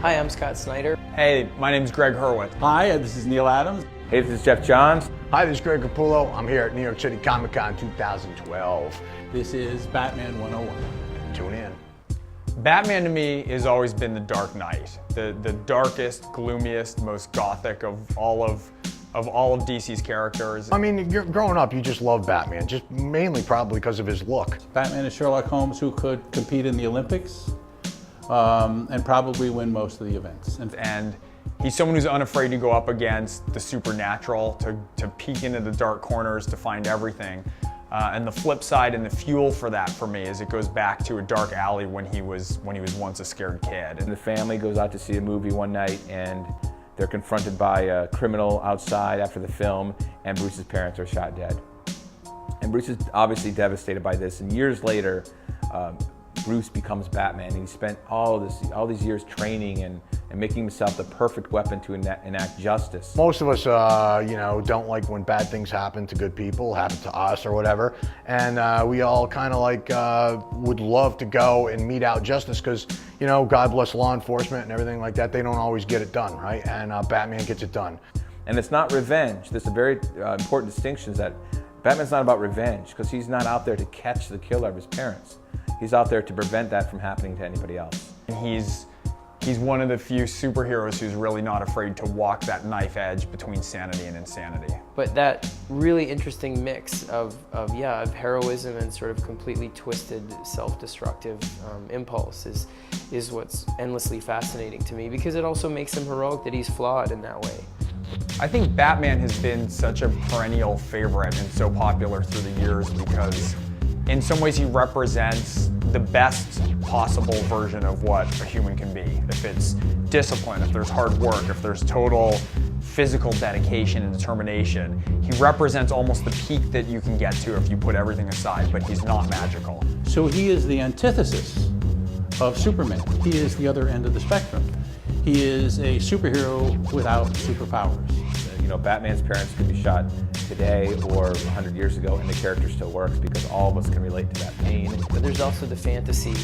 Hi, I'm Scott Snyder. Hey, my name's Greg Hurwitz. Hi, this is Neil Adams. Hey, this is Jeff Johns. Hi, this is Greg Capullo. I'm here at New York City Comic-Con 2012. This is Batman 101. Tune in. Batman to me has always been the Dark Knight, the darkest, gloomiest, most gothic of all of DC's characters. I mean, growing up, you just loved Batman, just mainly probably because of his look. Batman is Sherlock Holmes who could compete in the Olympics and probably win most of the events. And he's someone who's unafraid to go up against the supernatural, to peek into the dark corners, to find everything. And the flip side and the fuel for that for me is it goes back to a dark alley when he was once a scared kid. And the family goes out to see a movie one night and they're confronted by a criminal outside after the film, and Bruce's parents are shot dead. And Bruce is obviously devastated by this, and years later, Bruce becomes Batman, and he spent all these years training and making himself the perfect weapon to enact justice. Most of us, don't like when bad things happen to good people, happen to us or whatever, and we all kind of like would love to go and mete out justice because, God bless law enforcement and everything like that. They don't always get it done, right? And Batman gets it done. And it's not revenge. There's a very important distinction is that Batman's not about revenge because he's not out there to catch the killer of his parents. He's out there to prevent that from happening to anybody else. And he's one of the few superheroes who's really not afraid to walk that knife edge between sanity and insanity. But that really interesting mix of heroism and sort of completely twisted self-destructive impulse is what's endlessly fascinating to me, because it also makes him heroic that he's flawed in that way. I think Batman has been such a perennial favorite and so popular through the years because in some ways he represents the best possible version of what a human can be. If it's discipline, if there's hard work, if there's total physical dedication and determination, he represents almost the peak that you can get to if you put everything aside, but he's not magical. So he is the antithesis of Superman. He is the other end of the spectrum. He is a superhero without superpowers. Batman's parents could be shot today or 100 years ago, and the character still works because all of us can relate to that pain. But there's also the fantasy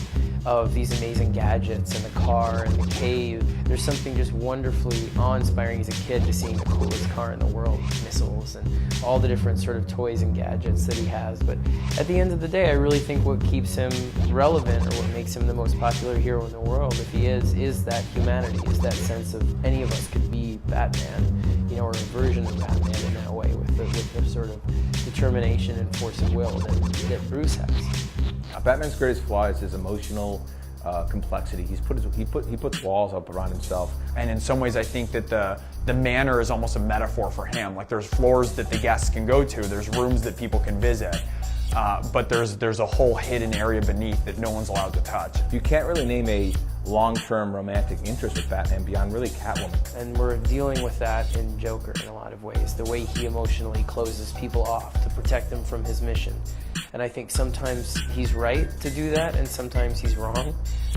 of these amazing gadgets and the car and the cave. There's something just wonderfully awe-inspiring as a kid to seeing the coolest car in the world, missiles and all the different sort of toys and gadgets that he has. But at the end of the day, I really think what keeps him relevant, or what makes him the most popular hero in the world, if he is that humanity, is that sense of any of us could be Batman, or a version of Batman in that way, with the sort of determination and force of will that Bruce has. Batman's greatest flaw is his emotional complexity. He puts walls up around himself. And in some ways I think that the manor is almost a metaphor for him. Like there's floors that the guests can go to, there's rooms that people can visit, but there's a whole hidden area beneath that no one's allowed to touch. You can't really name a long-term romantic interest with Batman beyond really Catwoman. And we're dealing with that in Joker in a lot of ways, the way he emotionally closes people off to protect them from his mission. And I think sometimes he's right to do that and sometimes he's wrong,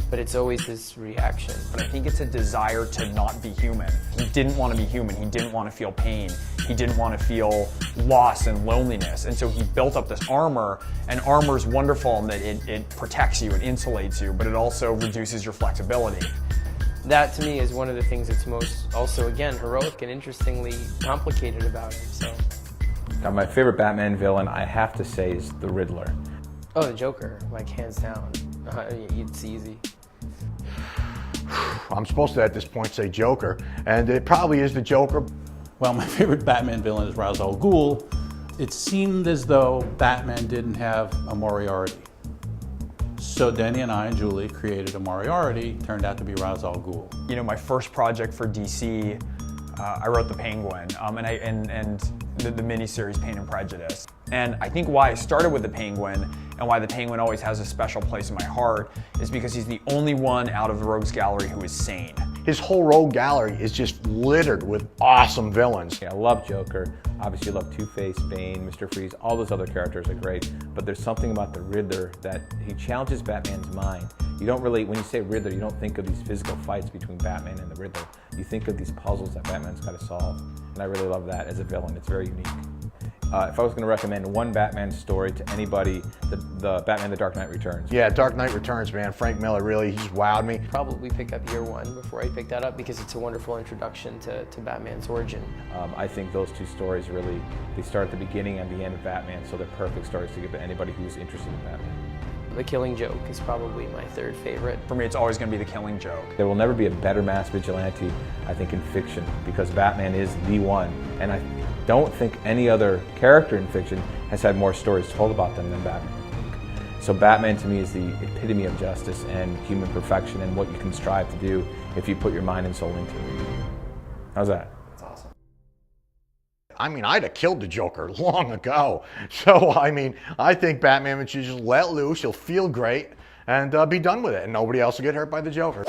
but it's always his reaction. And I think it's a desire to not be human. He didn't want to be human, he didn't want to feel pain, he didn't want to feel loss and loneliness, and so he built up this armor, and armor's wonderful in that it protects you, it insulates you, but it also reduces your flexibility. That to me is one of the things that's most also, again, heroic and interestingly complicated about him. So. Now, my favorite Batman villain, I have to say, is the Riddler. Oh, the Joker, like hands down. It's easy. I'm supposed to at this point say Joker, and it probably is the Joker. Well, my favorite Batman villain is Ra's al Ghul. It seemed as though Batman didn't have a Moriarty. So Denny and I and Julie created a Moriarty, turned out to be Ra's al Ghul. My first project for DC, I wrote the Penguin, and the miniseries Pain and Prejudice. And I think why I started with the Penguin and why the Penguin always has a special place in my heart is because he's the only one out of the Rogues Gallery who is sane. His whole rogue gallery is just littered with awesome villains. Yeah, I love Joker. Obviously, I love Two-Face, Bane, Mr. Freeze. All those other characters are great. But there's something about the Riddler that he challenges Batman's mind. You don't really, when you say Riddler, you don't think of these physical fights between Batman and the Riddler. You think of these puzzles that Batman's got to solve. And I really love that as a villain. It's very unique. if I was going to recommend one Batman story to anybody, the Batman The Dark Knight Returns. Yeah, Dark Knight Returns, man. Frank Miller, really, he's wowed me. Probably pick up year one before I pick that up because it's a wonderful introduction to Batman's origin. I think those two stories really, they start at the beginning and the end of Batman, so they're perfect stories to give to anybody who's interested in Batman. The Killing Joke is probably my third favorite. For me, it's always going to be The Killing Joke. There will never be a better mass vigilante, I think, in fiction, because Batman is the one. And I don't think any other character in fiction has had more stories told about them than Batman. So Batman to me is the epitome of justice and human perfection and what you can strive to do if you put your mind and soul into it. How's that? That's awesome. I mean, I'd have killed the Joker long ago. So, I mean, I think Batman should just let loose, he'll feel great, and be done with it, and nobody else will get hurt by the Joker.